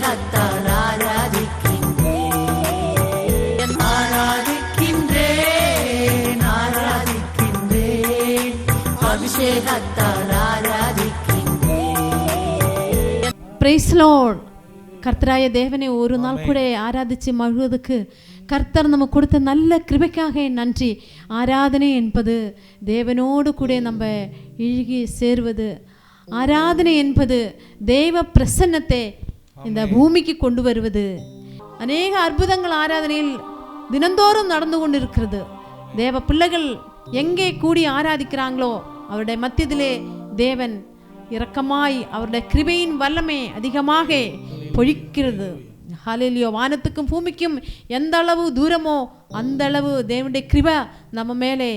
அபிஷேகத்தால் ஆராதிக்கின்றேன், ஆராதிக்கின்றேன், ஆராதிக்கின்றேன், அபிஷேகத்தால் ஆராதிக்கின்றேன். Price Lord. கர்த்தராய தேவனை ஒரு நாள் கூட ஆராதிச்சு மகிழ்வதற்கு கர்த்தர் நமக்கு கொடுத்த நல்ல கிருபைக்காக நன்றி. ஆராதனை என்பது தேவனோடு கூட நம்ம இழுகி சேர்வது. ஆராதனை என்பது தேவ பிரசன்னத்தை இந்த பூமிக்கு கொண்டு வருவது. அநேக அற்புதங்கள் ஆராதனையில் தினந்தோறும் நடந்து கொண்டிருக்கிறது. தேவ பிள்ளைகள் எங்கே கூடி ஆராதிக்கிறாங்களோ அவருடைய மத்தியத்திலே தேவன் இரக்கமாய் அவருடைய கிருபையின் வல்லமை அதிகமாக பொழிக்கிறது. ஹல்லேலூயா. வானத்துக்கும் பூமிக்கும் எந்த அளவு தூரமோ அந்த அளவு தேவனுடைய கிருபை நம்ம மேலே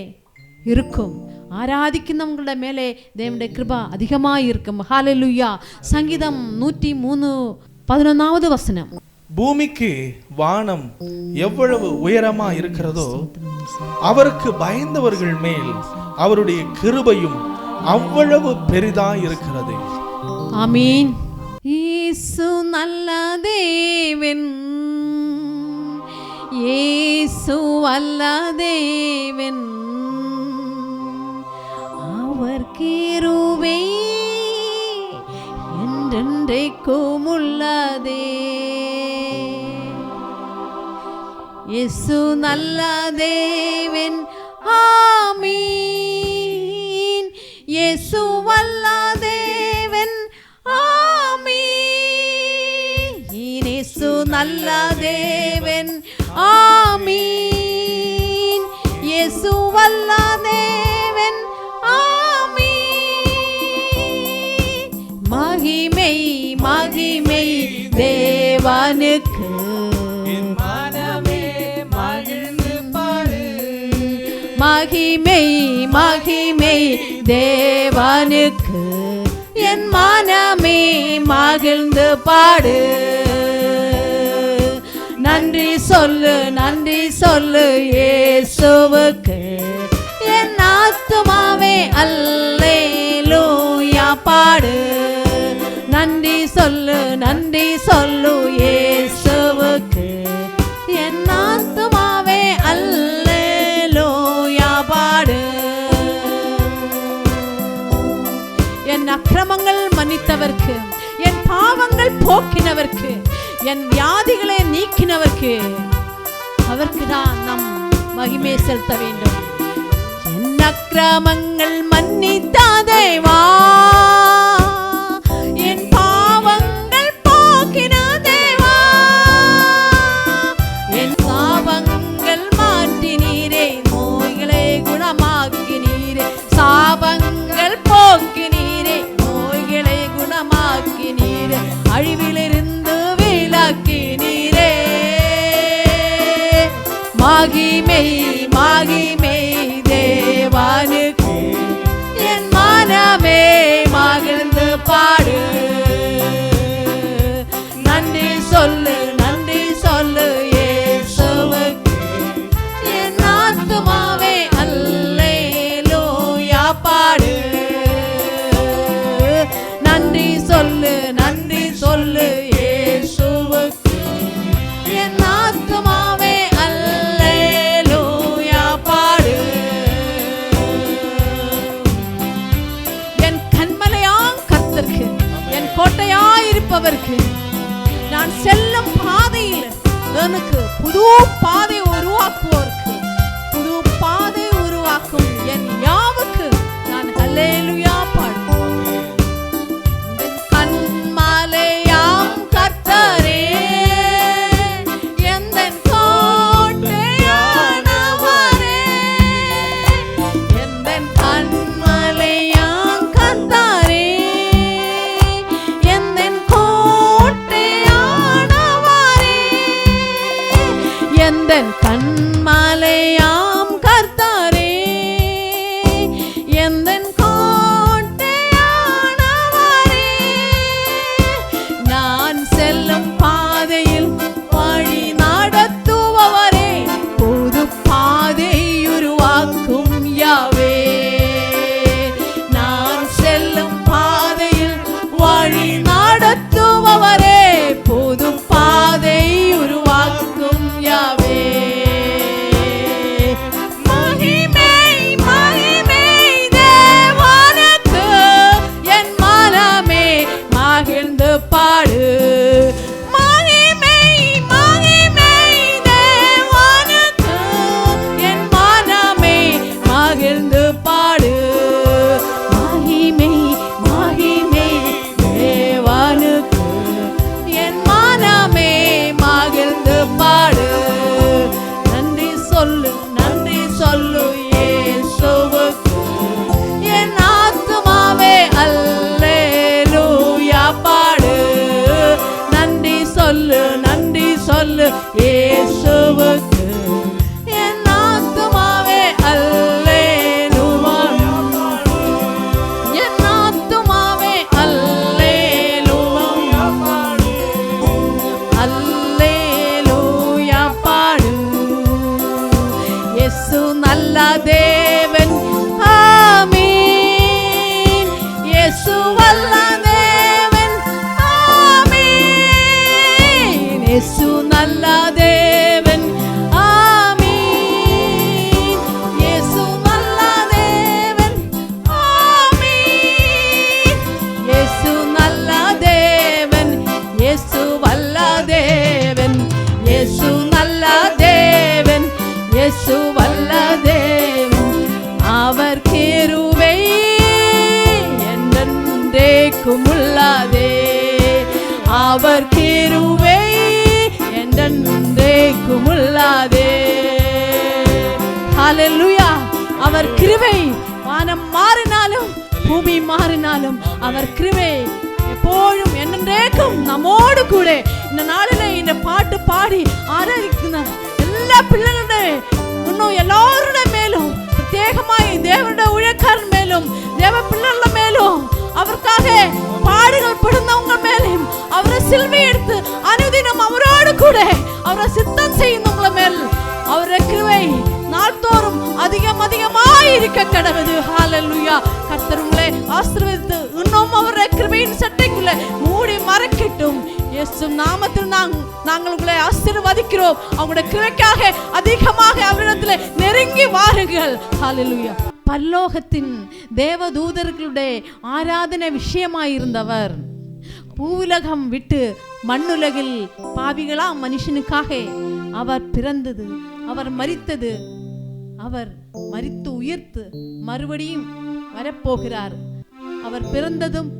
இருக்கும். ஆராதிக்கிறவங்களோட மேலே தேவனுடைய கிருபை அதிகமாக இருக்கும். ஹல்லேலூயா. சங்கீதம் 103:11 வசனம். பூமிக்கு வானம் எவ்வளவு உயரமா இருக்கிறதோ அவருக்கு பயந்தவர்கள் மேல் அவருடைய கிருபையும் அவ்வளவு பெரிதா இருக்கிறது. ஆமீன். இயேசு நல்ல தேவன், இயேசு அல்ல தேவன், அவர் கிருபை என்றென்றைக்கும் உள்ளதே. இயேசு நல்ல தேவன். ஆமீன். இயேசு அல்ல தேவன். ஆமீன். இயேசு நல்ல தேவன். ஆமீன். இயேசு அல்ல தேவன். ஆமீன். மகிமை மகிமை தேவனுக்கு, மகிமை மகிமை தேவனுக்கு, என் மனமே மகிழ்ந்து பாடு. நன்றி சொல்லு நன்றி சொல்லு இயேசுவுக்கு, என் ஆத்துமாவே அல்லேலூயா பாடு. நன்றி சொல்லு இயேசுவுக்கு, என் ஆத்துமாவே அல்லேலூயா பாடு. என் அக்கிரமங்கள் மன்னித்தவர்க்கு, என் பாவங்கள் போக்கினவர்க்கு, என் வியாதிகளை நீக்கினவர்க்கு, அவருக்கு தான் நம் மகிமை செலுத்த வேண்டும். என் அக்கிரமங்கள் மன்னித்த தேவா, என் பாவங்கள் போக்கின தேவா, என் சாபங்கள் மாற்றினீரே, நோய்களை குணமாக்கினீரே, சாபங்கள் போக்கினீரே, நோய்களை குணமாக்கினீரே, அழிவிலிருந்து விலக்கினீரே. மகிமை மகிமை தேவனுக்கு, என் மனமே மகிழ்ந்து பாடு. நன்றி சொல்லு இயேசுவுக்கு, என் ஆத்துமாவே அல்லேலூயா பாடு. நன்றி சொல்லு இயேசுவுக்கு, என் ஆத்துமாவே அல்லேலூயா பாடு. என் கண்மலையாம் கர்த்தருக்கு, என் கோட்டையாயிருப்பவருக்கு, நான் செல்லும் பாதையில் எனக்கு புது பாதை உருவாக்குவோருக்கு, புது பாதை உருவாக்கும் என் யாவுக்கு நான் அல்லேலூயா பாடுவேன். கண்மலையாம் கர்த்தரே, எந்தன் கோட்டையானவரே, எந்தன் கண்மலையாம் கர்த்தரே, எந்தன் கோட்டையானவரே, எந்தன் கண்மலையாம் அவர் கிருபை என்றென்றைக்கும் உள்ளதே. ஹல்லேலூயா. அவர் கிருபை, வானம் மாறினாலும் பூமி மாறினாலும் அவர் கிருபை எப்போதும் என்றென்றைக்கும் நம்மோடு கூட. இந்த நாளிலே இந்த பாட்டு பாடி ஆராதிக்கிற எல்லா பிள்ளைகளுடைய இன்னும் எல்லாருடைய மேலும், பிரத்யேகமாய் தேவனுடைய ஊழியக்காரன் மேலும், தேவ பிள்ளைகள மேலும், அவருக்காக பாடுகள் படுந்தவங்க மேலும் அவரை சிலுவை எடுத்து அனுதினம் அவரோடு கூட அவரை சித்தம் செய்யுந்தவங்கள மேல் அவருடைய கிருபை நாள்தோறும் அதிகமாய் இருக்க கடவுது. ஹல்லேலூயா. கர்த்தர் உங்களை ஆசீர்வதித்து இன்னும் அவருடைய கிருபையின் சட்டைக்குள்ள மூடி மறைக்கட்டும். இயேசு நாமத்தில் நாங்கள் உங்களை ஆசீர்வதிக்கிறோம். அவங்களுடைய கிருபைக்காக அதிகமாக அவரிடத்தில் நெருங்கி வாருங்கள். ஹல்லேலூயா. பரலோகத்தின் தேவதூதர்களுடைய ஆராதனை விஷயமாயிருந்தவர் பூவுலகம் விட்டு மண்ணுலகில் பாவிகளா மனுஷனுக்காக அவர் பிறந்தது, அவர் மரித்தது, அவர் மரித்து உயிர்த்து மறுபடியும் வரப்போகிறார். அவர் பிறந்ததும்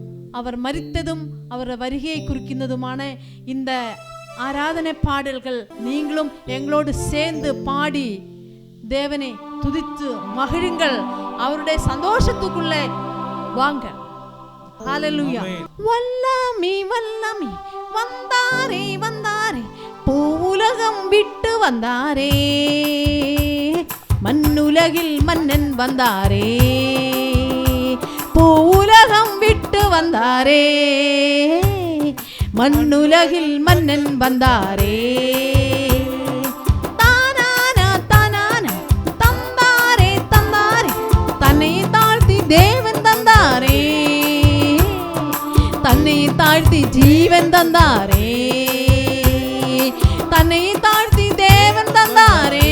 அவர் மரித்ததும் அவர் வருகையை குறிக்கின்றதுமான இந்த ஆராதனை பாடல்கள் நீங்களும் எங்களோடு சேர்ந்து பாடி தேவனை துதித்து மகிழுங்கள். அவருடைய சந்தோஷத்துக்குள்ளே வாங்க. ஹல்லேலூயா. வல்லமை வல்லமை வந்தாரே வந்தாரே, பூவுலகம் விட்டு வந்தாரே, மண்ணுலகில் மன்னன் வந்தாரே, பூவுலகம் விட்டு வந்தாரே, மண்ணுலகில் மன்னன் வந்தாரே. தானானா தானானா தந்தாரே தந்தாரே, தன்னை தாழ்த்தி தேவன் தந்தாரே, தன்னை தாழ்த்தி ஜீவன் தந்தாரே, தன்னை தாழ்த்தி தேவன் தந்தாரே,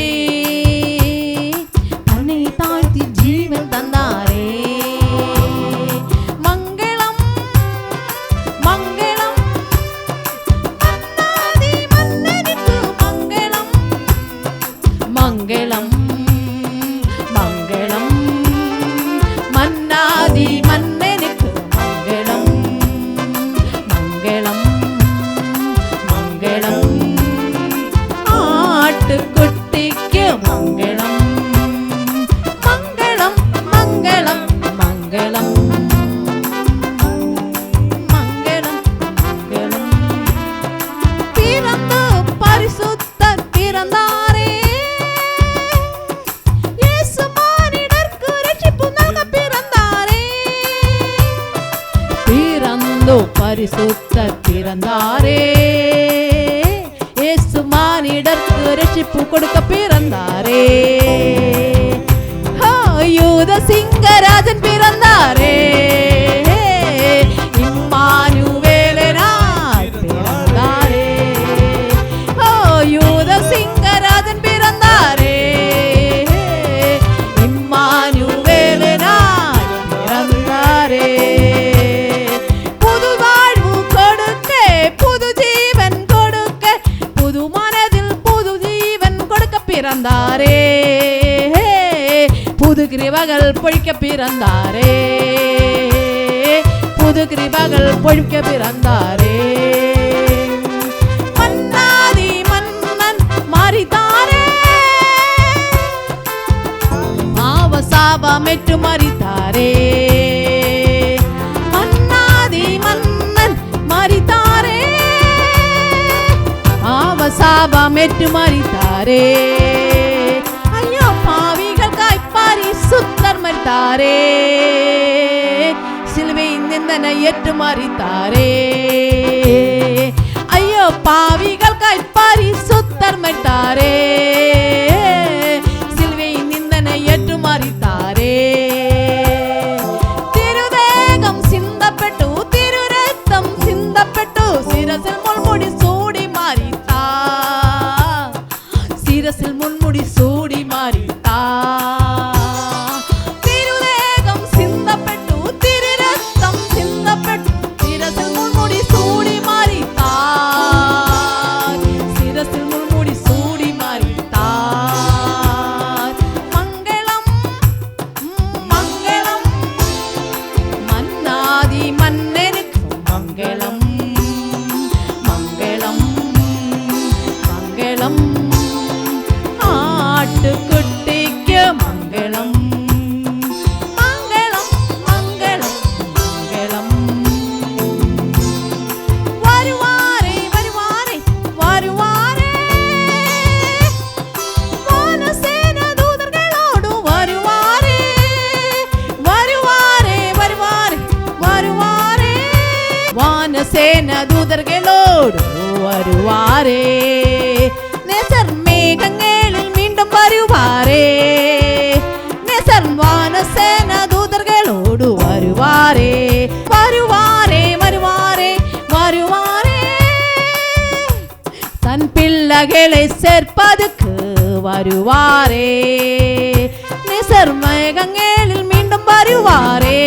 தன்னை தாழ்த்தி ஜீவன் தந்தாரே. மங்களம் மங்களம் மன்னாதி மன்னனுக்கு மங்களம், மங்களம் மங்களம் மன்னாதி மன்னனுக்கு மங்களம், மங்களம் மங்களம் ஆட்டுக்குட்டிக்கு மங்களம், மங்களம் மங்களம் மங்களம் மங்களம் மங்களம். பிறந்து பரிசுத்தர் பிறந்தாரே, இயேசு மானிடர்க்கு ரட்சிப்பு நல்க பிறந்தாரே, பிறந்து பரிசுத்தர் பிறந்தாரே, இயேசு மானிடர்க்கு ரட்சிப்பு கொடுக்க பிறந்தாரே. யூத சிங்கராஜன் பிறந்தாரே, இம்மானுவேலனாய் பிறந்தாரே. யூத சிங்கராஜன் பிறந்தாரே, இம்மானுவேலனாய் பிறந்தாரே. புது வாழ்வு கொடுக்க, புது ஜீவன் கொடுக்க, புது மனதில் புது ஜீவன் கொடுக்க பிறந்தாரே, புது கிருபைகள் பொழிக்க பிறந்தாரே, புது கிருபைகள் பொழிக்க பிறந்தாரே. மன்னாதி மன்னன் மரித்தாரே, பாவசாபமேற்று மரித்தாரே, மன்னாதி மன்னன் மரித்தாரே, பாவசாபமேற்று மரித்தாரே. ஐயோ பாவிகள் பரிசுத்தர் மரித்தாரே, சிலுவையின் நிந்தனை ஏற்று மரித்தாரே. ஐயோ பாவிகள் பரிசுத்தர் மரித்தாரே, சிலுவையின் நிந்தனை ஏற்று மரித்தாரே. திருதேகம் சிந்தப்பட்டு திரு ரத்தம் சிந்தப்பட்டு சிரசில் முள்முடி சூடி மரித்தார், சிரசில் முள்முடி சூடி மரித்தார். திருதேகம் சிந்தப்பட்டு திரு ரத்தம் சிந்தப்பட்டு சிரசில் முள்முடி சூடி மரித்தார், சிரசில் முள்முடி சூடி மரித்தார். வானசேன தூதர்களோடு வருவாரே. நேசர் மேகங்களில் மீண்டும் வருவாரே. நேசர் வானசேன தூதர்களோடு வருவாரே. வருவாரே வருவாரே வருவாரே. தன் பிள்ளைகளை சேர்ப்பதுக்கு வருவாரே. நேசர் மேகங்களில் மீண்டும் வருவாரே.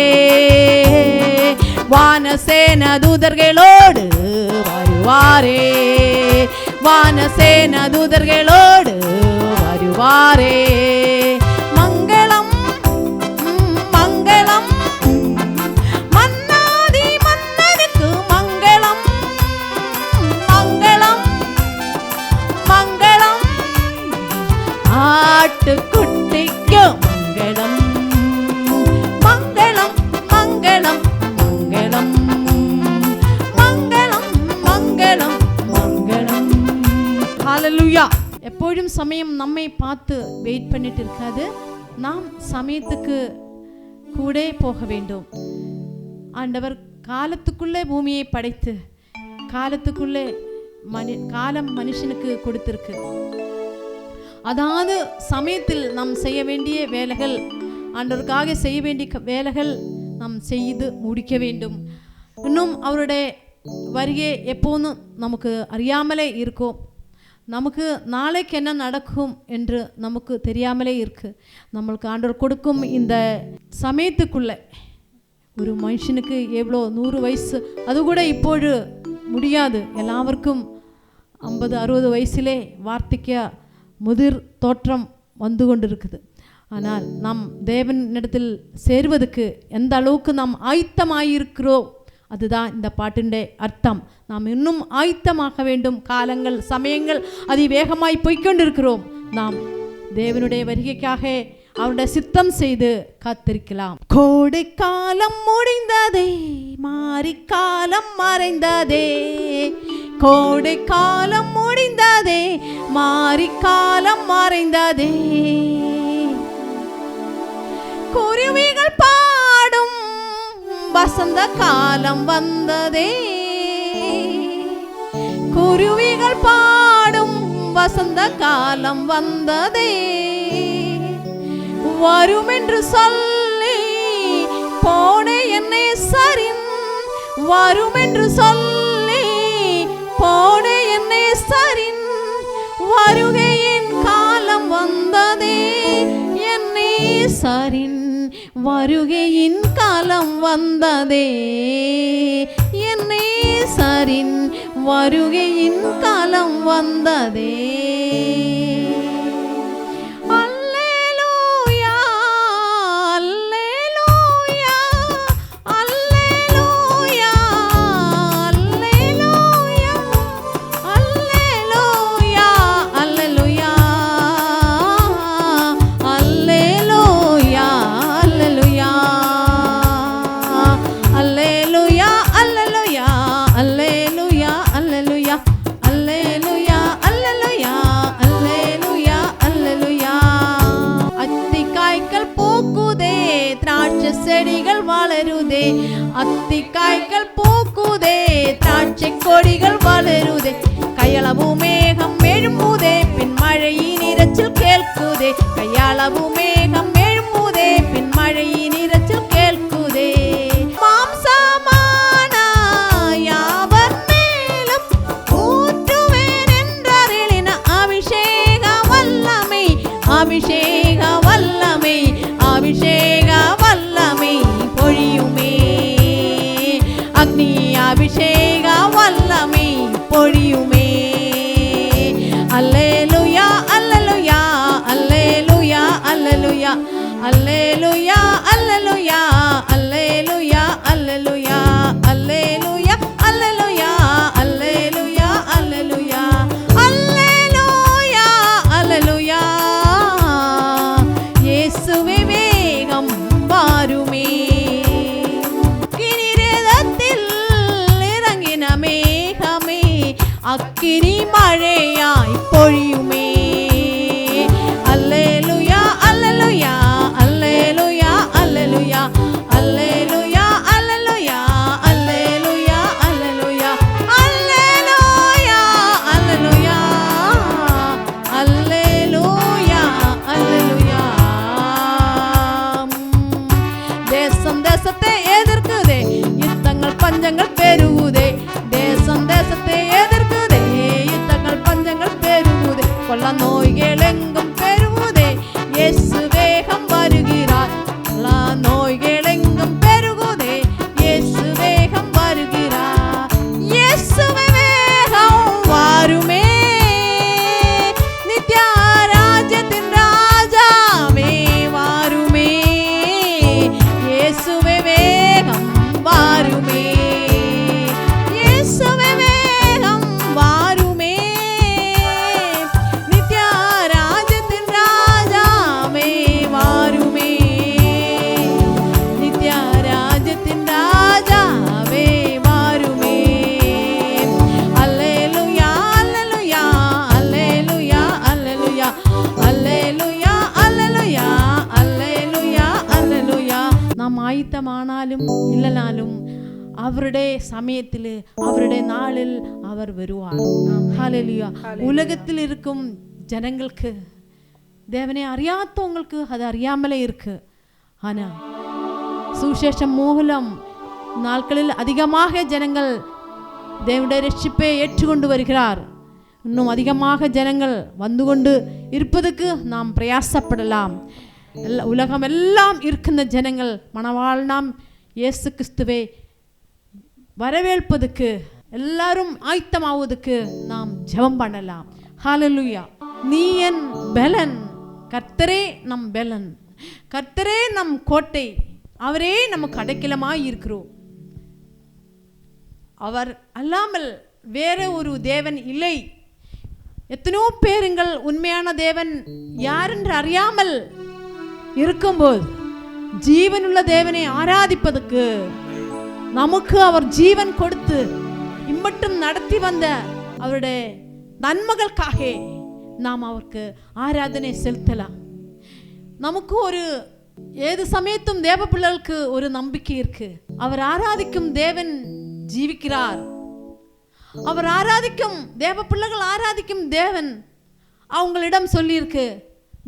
வானசேன தூதர்களோடு வருவாரே. வானசேன தூதர்களோடு வருவாரே. மங்களம் மங்களம் மன்னாதி மன்னனுக்கு மங்களம் மங்களம் மங்களம். ஆட்டுக்குட்டிக்கு மங்களம் மங்களம் மங்களம் மங்களம் மங்களம் மங்களம் மங்களம். ஹல்லேலூயா. எப்பொழுதும் சமயம் நம்மை பார்த்து வெயிட் பண்ணிட்டு இருக்காது. நாம் சமயத்துக்கு கூட போக வேண்டும். ஆண்டவர் காலத்துக்குள்ளே பூமியை படைத்து காலத்துக்குள்ளே காலம் மனுஷனுக்கு கொடுத்திருக்கு. அதாவது சமயத்தில் நாம் செய்ய வேண்டிய வேலைகள், ஆண்டவருக்காக செய்ய வேண்டிய வேலைகள் நாம் செய்து முடிக்க வேண்டும். இன்னும் அவருடைய வருகை எப்போதும் நமக்கு அறியாமலே இருக்கும். நமக்கு நாளைக்கு என்ன நடக்கும் என்று நமக்கு தெரியாமலே இருக்கு. நம்மளுக்கு ஆண்டவர் கொடுக்கும் இந்த சமயத்துக்குள்ளே ஒரு மனுஷனுக்கு எவ்வளோ 100 வயசு அது கூட இப்போது முடியாது. எல்லாருக்கும் 50-60 வயசிலே வார்த்தைக்கு முதிர் தோற்றம் வந்து கொண்டிருக்குது. ஆனால் நாம் தேவனிடத்தில் சேர்வதற்கு எந்த அளவுக்கு நாம் ஆயத்தமாயிருக்கிறோம், அதுதான் இந்த பாட்டிൻ്റെ அர்த்தம். நாம் இன்னும் ஆயத்தமாக வேண்டும். காலங்கள் சமயங்கள் அதிவேகமாய் போய்கொண்டிருக்கிறோம். நாம் தேவனுடைய வருகைக்காக அவருடைய சித்தம் செய்து காத்திருக்கலாம். கோடை காலம் முடிந்ததே, மாரிக்காலம் மறைந்ததே. கோடை காலம் முடிந்ததே, மாரிக்காலம் மறைந்ததே. குருவிகள் பாடும் வசந்த காலம் வந்ததே. குருவிகள் பாடும் வசந்த காலம் வந்ததே. வரும் என்று சொல்லி போன என்னை சரின், வரும் என்று சொல்லி போன என்னை சரின். வருகையின் காலம் வந்ததே என்னை சரின். வருகையின் காலம் வந்ததே என்னை சரின். வருகையின் காலம் வந்ததே. செடிகள் வளருதே, அத்திக்காய்கள் பூக்குதே, திராட்சை கொடிகள் வளருதே. கையளவு மேகம் எழும்புதே, பின் மழையின் இரைச்சல் கேட்குதே. கையளவு மேகம் எழும்புதே, பின் மழையின் இரைச்சல் கேட்குதே. மாம்சமான யாவர் மேலும் ஊற்றுவேன் என்றறின அபிஷேக வல்லமை, அபிஷேக வல்லமை, அபிஷேக வல்லமை பொழியுமே. அக்னி அபிஷேக வல்லமை பொழியுமே. அல்லேலூயா அல்லேலூயா அல்லேலூயா அல்லேலூயா அல்லேலூயா அல்லேலூயா அல்லேலூயா அல்லேலூயா அல்லேலூயா அல்லேலூயா அல்லேலூயா அல்லேலூயா அல்லேலூயா அல்லேலூயா. இயேசுவே வேகம் வாருமே. கிரீடத்தில் இறங்கின மேகமே, அக்கினி மழையாய் பொழியுமே. அல்லேலூயா அல்லேலூயா அல்லேலூயா அல்லேலூயா அல்லேலூயா அல்லேலூயா அல்லேலூயா அல்லேலூயா தேசத்தை எதிர்க்குதே, யுத்தங்கள் பஞ்சங்கள் பெருகுதே. தேசம் தேசத்தை எதிர்க்குதே, யுத்தங்கள் பஞ்சங்கள் பெருகுதே. கொள்ள நோய்கள் எங்கும் பெருகுதே, இயேசு வேகம் வருகிறார். கொள்ள நோய்கள் எங்கும் பெருகுதே, இயேசு வேகம் வருகிறார். இயேசுவே வேகம் வாருமே, நித்ய ராஜ்யத்தின் ராஜாவே வாருமே. இயேசுவே வேகம் வாருமே, இயேசுவே வேகம் வாருமே. நித்ய ராஜ்யத்தின் ராஜாவே வாருமே, நித்ய ராஜ்யத்தின் ராஜாவே வாருமே. அல்லேலூயா அல்லேலூயா அல்லேலூயா அல்லேலூயா அல்லேலூயா அல்லேலூயா அல்லேலூயா அல்லேலூயா. நாம் ஆயத்தமானாலும் இல்லனாலும் அவருடைய சமயத்தில் அவருடைய நாளில் அவர் வருவார். ஹல்லேலூயா. உலகத்தில் இருக்கும் ஜனங்களுக்கு, தேவனை அறியாதவங்களுக்கு அது அறியாமலே இருக்கு. ஆனா சுவிசேஷம் மூலம் நாட்களில் அதிகமாக ஜனங்கள் தேவனுடைய ரட்சிப்பை ஏற்றுக்கொண்டு வருகிறார். இன்னும் அதிகமாக ஜனங்கள் வந்து கொண்டு இருப்பதற்கு நாம் பிரயாசப்படலாம். உலகம் எல்லாம் இருக்கின்ற ஜனங்கள் மணவாளனாம் இயேசு கிறிஸ்துவை வரவேற்பதற்கு, எல்லாரும் ஆயத்தமாவதற்கு நாம் ஜெபம் பண்ணலாம். ஹல்லேலூயா. நீ என் பெலன், கர்த்தரே நம் பெலன், கர்த்தரே நம் கோட்டை, அவரே நமக்கு அடைக்கலமாய் இருக்கிறோம். அவர் அல்லாமல் வேற ஒரு தேவன் இல்லை. எத்தனையோ பேருங்கள் உண்மையான தேவன் யாரென்று அறியாமல் இருக்கும்போது ஜீவனுள்ள தேவனை ஆராதிப்பதற்கு நமக்கு அவர் ஜீவன் கொடுத்து இம்மட்டும் நடத்தி வந்த அவருடைய நன்மகளுக்காக நாம் அவருக்கு ஆராதனை செலுத்தலாம். நமக்கு ஒரு ஏது சமயத்தும் தேவ பிள்ளைகளுக்கு ஒரு நம்பிக்கை இருக்கு. அவர் ஆராதிக்கும் தேவன் ஜீவிக்கிறார். அவர் ஆராதிக்கும் தேவ பிள்ளைகள் ஆராதிக்கும் தேவன் அவங்களிடம் சொல்லியிருக்கு,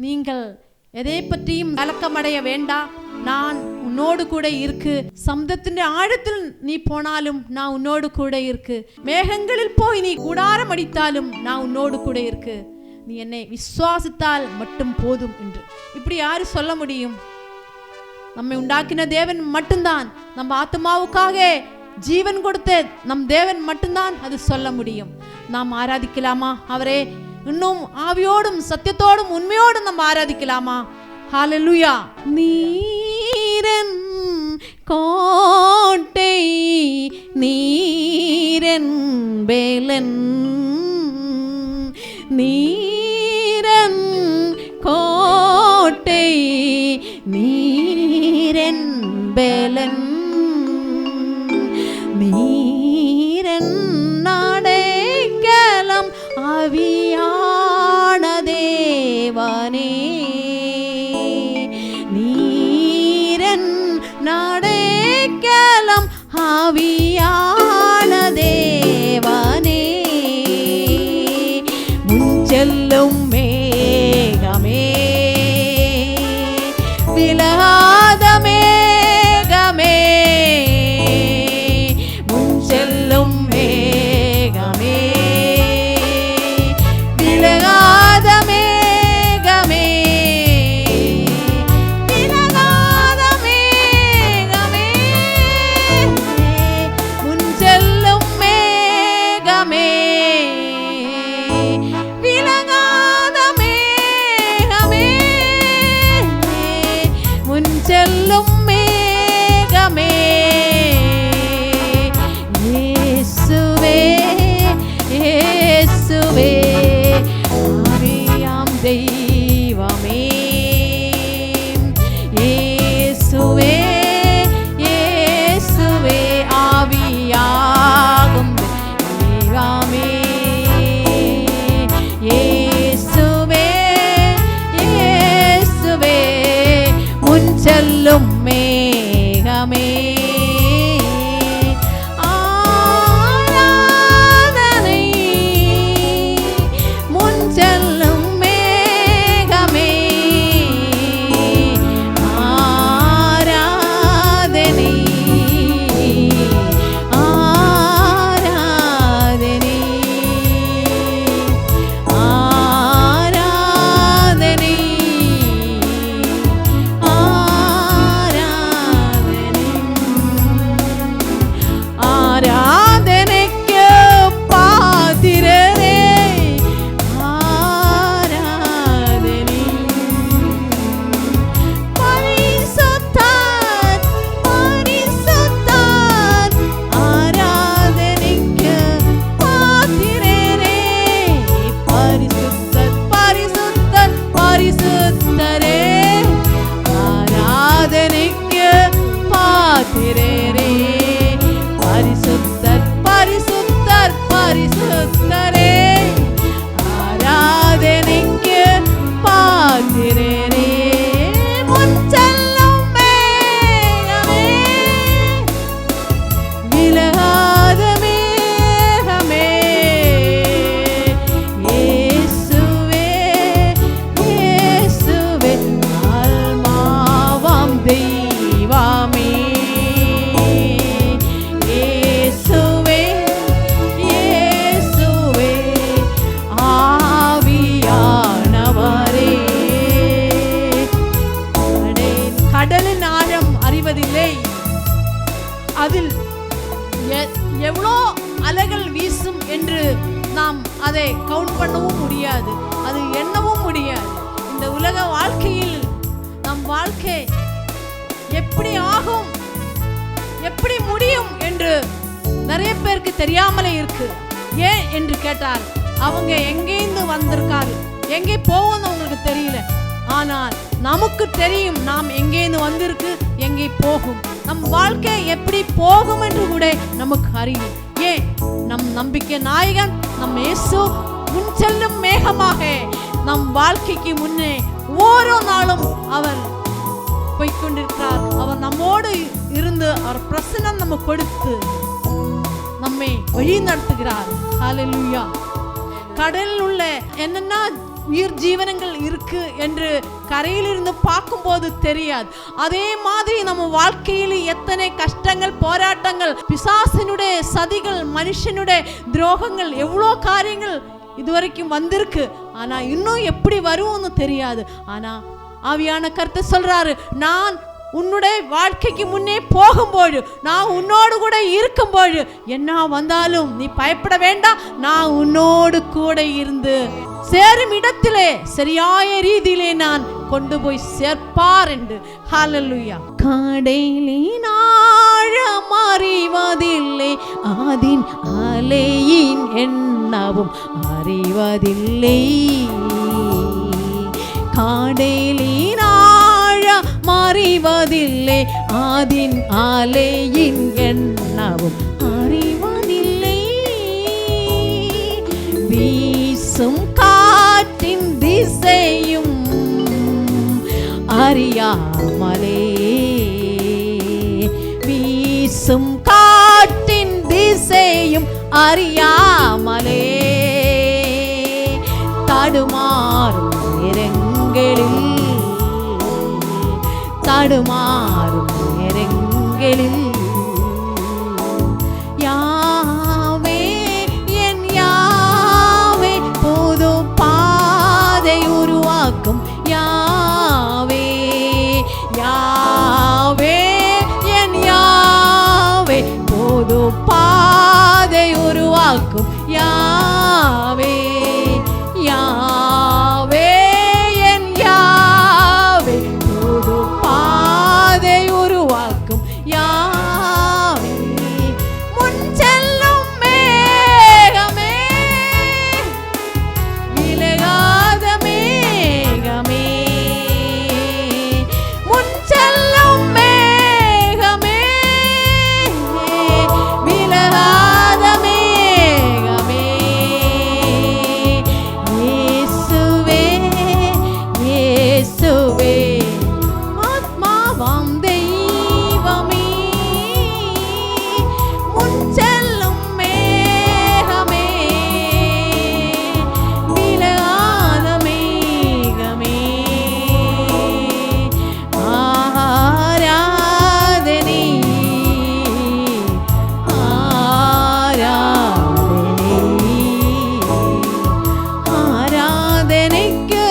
நீங்கள் எதை பற்றியும் கலக்கமடைய வேண்டாம், நான் உன்னோடு கூட இருக்கு. சமுத்திரத்தின் ஆழத்தில் நீ போனாலும் நான் உன்னோடு கூட இருக்கு. மேகங்களில் போய் நீ கூடாரம் அடித்தாலும் நான் உன்னோடு கூட இருக்கு. நீ என்னை விசுவாசித்தால் மட்டும் போதும் என்று. இப்படி யாரு சொல்ல முடியும்? நம்மை உண்டாக்கின தேவன் மட்டும்தான், நம்ம ஆத்மாவுக்காக ஜீவன் கொடுத்த நம் தேவன் மட்டும்தான் அது சொல்ல முடியும். நாம் ஆராதிக்கலாமா அவரே? இன்னும் ஆவியோடும் சத்தியத்தோடும் உண்மையோடும் நம்ம ஆராதிக்கலாமா? ஹல்லேலூயா. நீரன் கோட்டை, நீரன் பெலன், நீரன் கோட்டை, நீரன் பெலன், நீரன் அடைக்கலம் ஆவியான தேவனே, நீரன் அடைக்கலம் ஆவியான தேவனே. முன்செல்லும் மேகமே, விலகாத மேகமே, முன்செல்லும் மேகமே, விலகாத மேகமே, விலகாத மேகமே, முன்செல்லும் மேகமே, விலகாத மேகமே, முன்செல்லும் மேகமே. இயேசுவே இயேசுவே ஆவியாம் தெய்வமே, இயேசுவே இயேசுவே ஆவியாகும் தெய்வமே, இயேசுவே இயேசுவே முன்செல்லும் மேகமே. ஆராதனை முன்செல்லும் மேகமே, ஆராதனை அதில் எவ்வளோ அலைகள் வீசும் என்று நாம் அதை கவுண்ட் பண்ணவும் முடியாது, அது எண்ணவும் முடியாது. இந்த உலக வாழ்க்கையில் நம் வாழ்க்கை எப்படி ஆகும், எப்படி முடியும் என்று நிறைய பேருக்கு தெரியாமலே இருக்கு. ஏன் என்று கேட்டால் அவங்க எங்கேருந்து வந்திருக்காரு, எங்கே போகணும் அவங்களுக்கு தெரியல. ஆனால் நமக்கு தெரியும் நாம் எங்கேருந்து வந்திருக்கு, எங்கே போகும், நம் வாழ்க்கை எப்படி போகும் என்று கூட நமக்கு அறியும். ஏன்? நம் நம்பிக்கை நாயகன் நம் இயேசு முன் செல்லும் மேகமாக நம் வாழ்க்கைக்கு முன்னே ஒவ்வொரு நாளும் அவர் போய்கொண்டிருக்கிறார். அவர் நம்மோடு இருந்து அவர் பிரசன்னம் நம்ம கொடுத்து நம்மை வழி நடத்துகிறார். ஹல்லேலூயா. கடலில் உள்ள என்னென்ன உயிர் ஜீவனங்கள் இருக்கு என்று கரையிலிருந்து பார்க்கும்போது தெரியாது. அதே மாதிரி நம்ம வாழ்க்கையில் எத்தனை கஷ்டங்கள், போராட்டங்கள், பிசாசினுடைய சதிகள், மனுஷனுடைய துரோகங்கள், எவ்வளோ காரியங்கள் இதுவரைக்கும் வந்திருக்கு. ஆனா இன்னும் எப்படி வரும்னு தெரியாது. ஆனா ஆவியான கர்த்தர் சொல்றாரு, நான் உன்னுடைய வாழ்க்கைக்கு முன்னே போகும்போது, நான் உன்னோடு கூட இருக்கும்போது, என்ன வந்தாலும் நீ பயப்பட வேண்டாம், நான் உன்னோடு கூட இருந்து சேரும் இடத்திலே சரியாய ரீதியிலே நான் கொண்டு போய் சேர்ப்பார் என்று. ஹல்லேலூயா. கடலின் ஆழம் அறிவதில்லை, ஆதின் அலையின் எண்ணவும் அறிவதில்லை. கடலின் ஆழம் அறிவதில்லை, ஆதின் அலையின் எண்ணவும் அறிவதில்லை. வீசும் காற்றின் திசையும் அறியாமலே, வீசும் காற்றின் திசையும் அறியாமலே, தடுமாறும் நேரங்களில், தடுமாறும் நேரங்களில் யாவே என் யாவே புது பாதை உருவாக்கும். யாவே யாவே என் யாவே புது பாதை உருவாக்கும். யாவே யாவே என் யாவே புது பாதை உருவாக்கும். யாவே முன் செல்லும் மேகமே, விலகாத மேகமே, முன் செல்லும் மேகமே, விலகாத மேகமே. இயேசுவே இயேசுவே ஆத்மாவாம் தெய்வமே, முன் செல்லும் மேகமே, விலகாத மேகமே. ஆராதனை ஆராதனைக்கு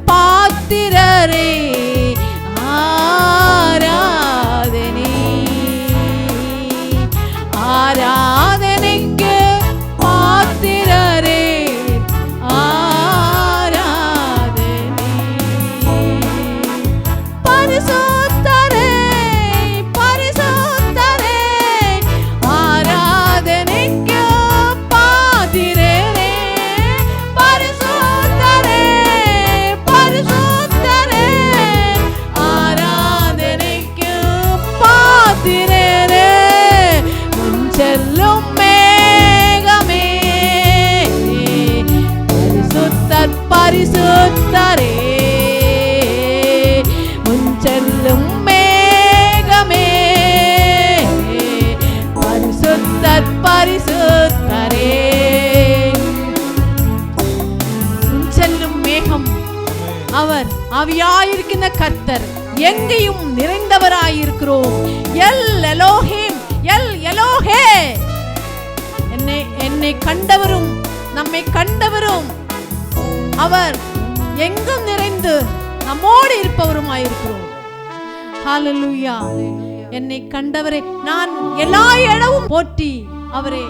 பாத்திரரே, ஆராதனை ஆராதனைக்கு பாத்திரரே, ஆராதனை. பரிசுத்தரே பரிசுத்தரே ஆராதனைக்கு பாத்திரரே, பரிசுத்தரே பரிசுத்தரே ஆராதனைக்கு பாத்திரரே. முன் செல்லும் மேகமே, பரிசுத்தர் பரிசுத்தரே, முன் செல்லும் மேகமே, பரிசுத்தர் பரிசுத்தரே. முன் செல்லும் மேகம் அவர் ஆவியாயிருக்கிற கர்த்தர், எங்கேயும் நிறைந்தவராயிருக்கிறோம். El Elohim, L எலோஹே. என்னை கண்டவரும் நம்மை கண்டவரும் அவர் எங்கும் நிறைந்து நம்மோடு இருப்பவருமாயிருக்கிறோம். ஹல்லேலூயா. என்னை கண்டவரே நான் எல்லா இடமும் போற்றி அவரை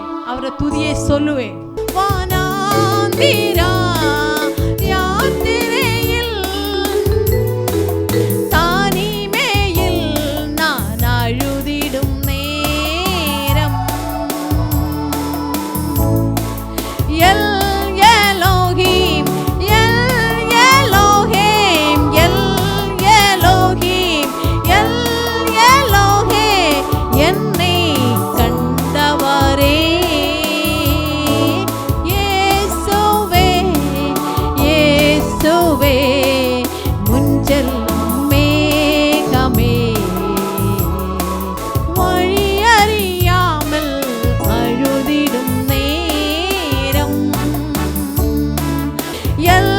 துதியை சொல்லுவேன். வானாந்திரா யாத்திரையில் தானிமேயில் நான் அழுதிடும் நேரம் El Elohim El Elohim El Elohim L எலோஹே என்னை கண்டவரே இயேசுவே இயேசுவே முஞ்சல் மேகமே வழியறியாமல் அழுதிடும் நேரம் El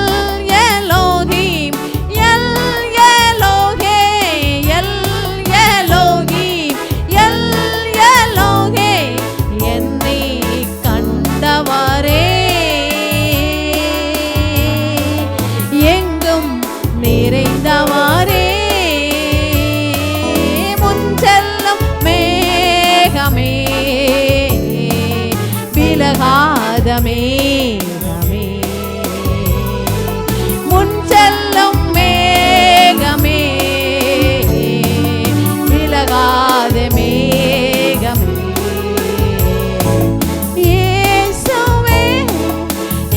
Elohim L Elohim El Elohim L எலோஹே என்னை கண்டவரே எங்கும் நிறைந்தவரே முன்செல்லும் மேகமே விலகாத மேகமே முன்செல்லும் மேகமே விலகாத மேகமே இயேசுவே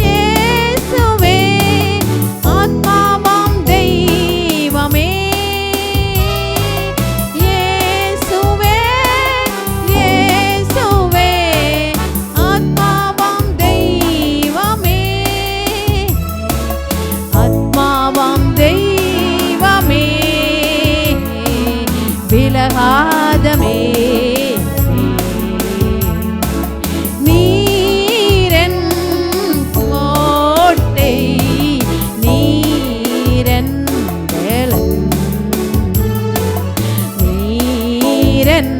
இயேசுவே ஆத்மாவாம் தெய்வமே இயேசுவே இயேசுவே ஆத்மாவாம் தெய்வமே ஆத்மாவாம் தெய்வமே விலகாதமே நீரன் கோட்டை நீரன் வேலன் நீரன்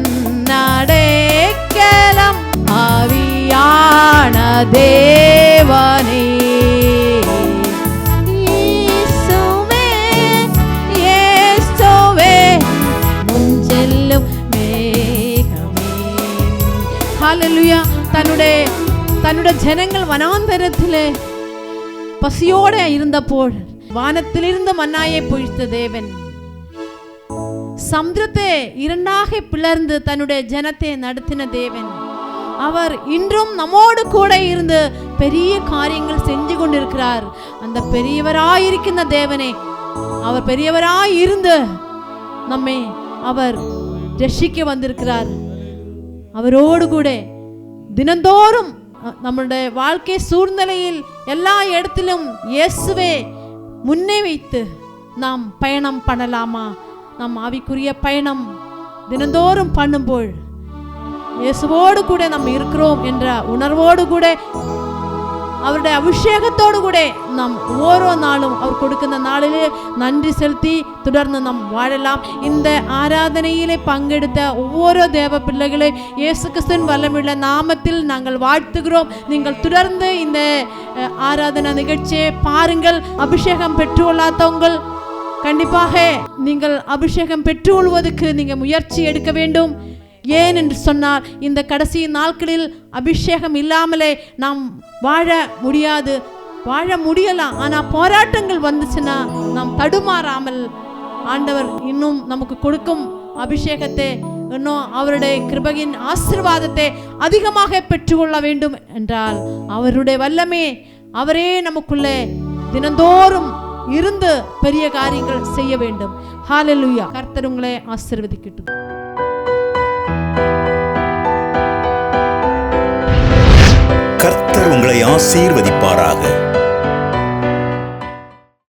அடைக்கலம் ஆவியான தேவனே இயேசுவே இயேசுவே முன்செல்லும் மேகமே. ஹல்லேலூயா. தன்னுடைய ஜனங்கள் வனாந்தரத்திலே பசியோட இருந்தപ്പോൾ வானத்திலிருந்து மன்னாயை பொழித்த தேவன் சமுத்திரத்தை இரண்டாக பிளர்ந்து தன்னுடைய ஜனத்தை நடத்தின தேவன் அவர் இன்றும் நம்மோடு கூட இருந்து பெரிய காரியங்கள் செஞ்சு கொண்டிருக்கிறார். அந்த பெரியவராயிருக்கின்ற தேவனே அவர் பெரியவராயிருந்து நம்மை அவர் ரட்சிக்க வந்திருக்கிறார். அவரோடு கூட தினந்தோறும் நம்முடைய வாழ்க்கை சூழ்நிலையில் எல்லா இடத்திலும் இயேசுவே முன்னே வைத்து நாம் பயணம் பண்ணலாமா? நாம் ஆவிக்குரிய பயணம் தினந்தோறும் பண்ணும்போது இயேசுவோடு கூட நம்ம இருக்கிறோம் என்ற உணர்வோடு கூட அவருடைய அபிஷேகத்தோடு கூட நாம் ஓரோ நாளும் அவர் கொடுக்கின்ற நாளிலே நன்றி செலுத்தி தொடர்ந்து நாம் வாழலாம். இந்த ஆராதனையிலே பங்கெடுத்த ஒவ்வொரு தேவ பிள்ளைகளை இயேசு கிறிஸ்துவின் வல்லமையுள்ள நாமத்தில் நாங்கள் வாழ்த்துகிறோம். நீங்கள் தொடர்ந்து இந்த ஆராதனை நிகழ்ச்சியை பாருங்கள். அபிஷேகம் பெற்றுக்கொள்ளாதவங்க கண்டிப்பாக நீங்கள் அபிஷேகம் பெற்றுக்கொள்வதற்கு நீங்கள் முயற்சி எடுக்க வேண்டும். ஏன் என்று சொன்னால் இந்த கடைசி நாட்களில் அபிஷேகம் இல்லாமலே நாம் வாழ முடியலாம். ஆனால் போராட்டங்கள் வந்துச்சுன்னா நாம் தடுமாறாமல் ஆண்டவர் இன்னும் நமக்கு கொடுக்கும் அபிஷேகத்தை இன்னும் அவருடைய கிருபையின் ஆசீர்வாதத்தை அதிகமாக பெற்றுக்கொள்ள வேண்டும் என்றால் அவருடைய வல்லமே அவரே நமக்குள்ளே தினந்தோறும் இருந்து பெரிய காரியங்கள் செய்ய வேண்டும். ஹல்லேலூயா. கர்த்தர் உங்களை ஆசீர்வதிக்கட்டும். கர்த்தர் உங்களை ஆசீர்வதிப்பாராக.